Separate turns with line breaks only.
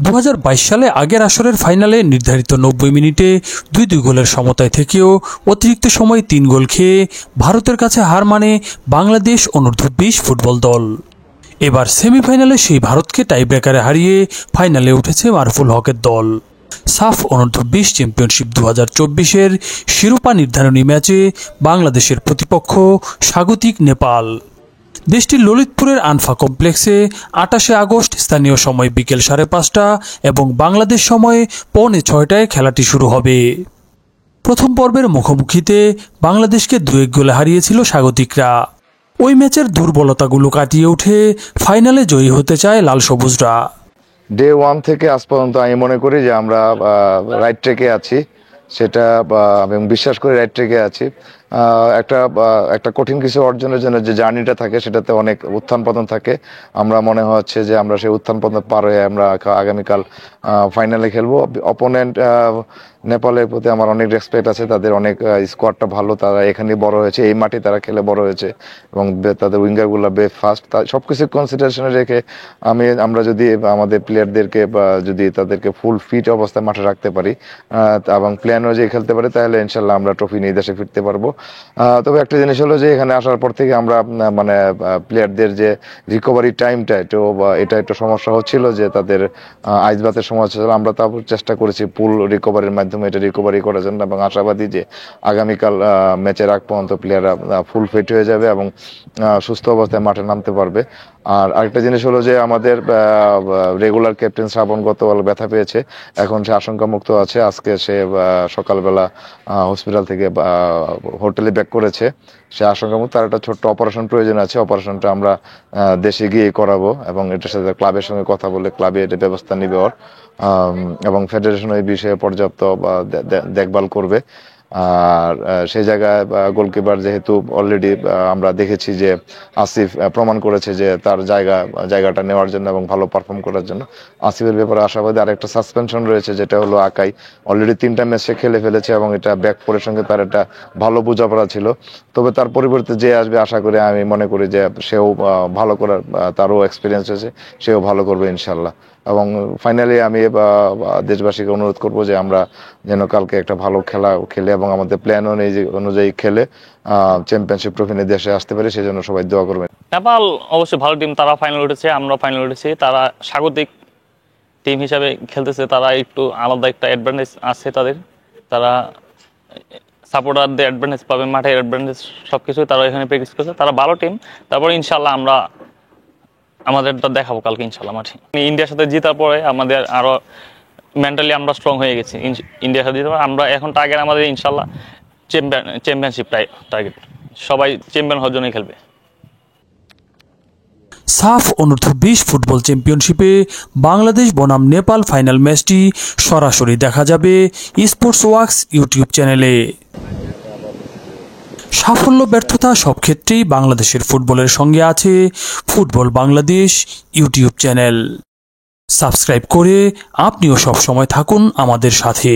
2022 সালে আগের আসরের ফাইনালে নির্ধারিত 90 মিনিটে 2-2 গোলের সমতায় থেকেও অতিরিক্ত সময় 3 গোল খেয়ে ভারতের কাছে হার মানে বাংলাদেশ অনূর্ধ্ব-20 ফুটবল দল। এবার সেমিফাইনালে সেই ভারতকে টাইব্রেকারে হারিয়ে ফাইনালে উঠেছে মারুফুল হকের দল। সাফ অনূর্ধ্ব-20 চ্যাম্পিয়নশিপ 2024-এর শিরোপা নির্ধারণী ম্যাচে বাংলাদেশের প্রতিপক্ষ স্বাগতিক নেপাল। দেশটির ললিতপুরের আনফা কমপ্লেক্সে 28 আগস্ট স্থানীয় সময় বিকেল 5:30 এবং বাংলাদেশ সময় 5:45 খেলাটি শুরু হবে। প্রথম পর্বের মুখোমুখিতে বাংলাদেশকে 2-1 গোলে হারিয়েছিল স্বাগতিকরা। ওই ম্যাচের দুর্বলতাগুলো কাটিয়ে উঠে ফাইনালে জয়ী হতে চায় লাল সবুজরা।
ডে 1 থেকে আজ পর্যন্ত আমি মনে করি যে আমরা রাইট ট্র্যাকে আছি, সেটা আমি বিশ্বাস করি রাইট ট্র্যাকে আছি। একটা কঠিন কিছু অর্জনের জন্য যে জার্নিটা থাকে সেটাতে অনেক উত্থান পতন থাকে। আমরা মনে হচ্ছে যে আমরা সেই উত্থান পতন পার হয়ে আমরা আগামীকাল ফাইনালে খেলবো। অপোনেন্ট নেপালের প্রতি আমার অনেক রেসপেক্ট আছে, তাদের অনেক স্কোয়াডটা ভালো, তারা এখানে বড় হয়েছে, এই মাঠে তারা খেলে বড় হয়েছে এবং তাদের উইঙ্গারগুলো বেশ ফাস্ট। সব কিছু কনসিডারেশনে রেখে আমরা যদি আমাদের প্লেয়ারদেরকে যদি তাদেরকে ফুল ফিট অবস্থায় মাঠে রাখতে পারি এবং প্ল্যান অনুযায়ী খেলতে পারি, তাহলে ইনশাল্লাহ আমরা ট্রফি নিয়ে দেশে ফিরতে পারবো। তবে একটা জিনিস হলো যে এখানে আসার পর থেকে আমরা মানে প্লেয়ারদের যে রিকভারি টাইমটা এটা একটু সমস্যা হচ্ছিল, যে তাদের আইস বাতের সমস্যা ছিল। আমরা তারপর চেষ্টা করেছি পুল রিকভারির মাধ্যমে এটা রিকভারি করার জন্য এবং আশাবাদী যে আগামীকাল ম্যাচের আগ পর্যন্ত প্লেয়াররা ফুল ফিট হয়ে যাবে এবং সুস্থ অবস্থায় মাঠে নামতে পারবে। আর আরেকটা জিনিস হলো যে আমাদের রেগুলার ক্যাপ্টেন শ্রাবণ গতকাল ব্যথা পেয়েছে, এখন সে আশঙ্কামুক্ত আছে। আজকে সে সকালবেলা হসপিটাল থেকে হোটেলে ব্যাক করেছে, সে আশঙ্কামুক্ত। তার একটা ছোট্ট অপারেশন প্রয়োজন আছে, অপারেশনটা আমরা দেশে গিয়ে করাবো এবং এটার সাথে ক্লাবের সঙ্গে কথা বলে ক্লাবে এটা ব্যবস্থা নিবে এবং ফেডারেশন এই বিষয়ে পর্যাপ্ত দেখভাল করবে। আর সেই জায়গায় গোলকিপার যেহেতু অলরেডি আমরা দেখেছি যে আসিফ প্রমাণ করেছে যে তার জায়গাটা নেওয়ার জন্য এবং ভালো পারফর্ম করার জন্য, আসিফের ব্যাপারে আশাবাদী। আর একটা সাসপেনশন রয়েছে, যেটা হলো আকাই, অলরেডি 3টা ম্যাচ সে খেলে ফেলেছে এবং এটা ব্যাকফোরের সঙ্গে তার একটা ভালো বোঝাপড়া ছিল। তবে তার পরিবর্তে যে আসবে আশা করি, আমি মনে করি যে সেও ভালো করার, তারও এক্সপিরিয়েন্স হয়েছে, সেও ভালো করবে ইনশাল্লাহ। এবং ফাইনালি আমি দেশবাসীকে অনুরোধ করব যে আমরা যেন কালকে একটা ভালো খেলা খেলে এবং আমাদের প্ল্যান অনুযায়ী খেলে চ্যাম্পিয়নশিপ ট্রফি নিয়ে দেশে আসতে পারি, সেই জন্য সবাই দোয়া করবেন।
নেপাল অবশ্যই ভালো টিম, তারা ফাইনাল উঠেছে, আমরা ফাইনাল উঠেছি। তারা স্বাগতিক টিম হিসাবে খেলতেছে, তারা একটু আলাদা একটা অ্যাডভান্টেজ আছে তাদের। তারা সাপোর্টারদের অ্যাডভান্টেজ পাবে, মাঠের অ্যাডভান্টেজ, সব কিছুই তারা এখানে প্র্যাকটিস করছে। তারা ভালো টিম। তারপরে ইনশাল্লাহ আমরা আমাদেরটা দেখাবো কালকে ইনশাল্লাহ মাঠে। ইন্ডিয়ার সাথে জেতার পরে আমাদের আরো মেন্টালি আমরা স্ট্রং হয়ে গেছি। ইন্ডিয়ার সাথে জিতার পরে আমরা এখন টার্গেট আমাদের ইনশাল্লাহ চ্যাম্পিয়নশিপ টার্গেট, সবাই চ্যাম্পিয়ন হওয়ার জন্যই খেলবে।
সাফ অনূর্ধ্ব-20 ফুটবল চ্যাম্পিয়নশিপে বাংলাদেশ বনাম নেপাল ফাইনাল ম্যাচটি সরাসরি দেখা যাবে স্পোর্টস ওয়ার্কস ইউটিউব চ্যানেলে। সাফল্য ব্যর্থতা সব ক্ষেত্রেই বাংলাদেশের ফুটবলের সঙ্গে আছে football Bangladesh YouTube channel. Subscribe করে আপনিও সবসময় থাকুন আমাদের সাথে।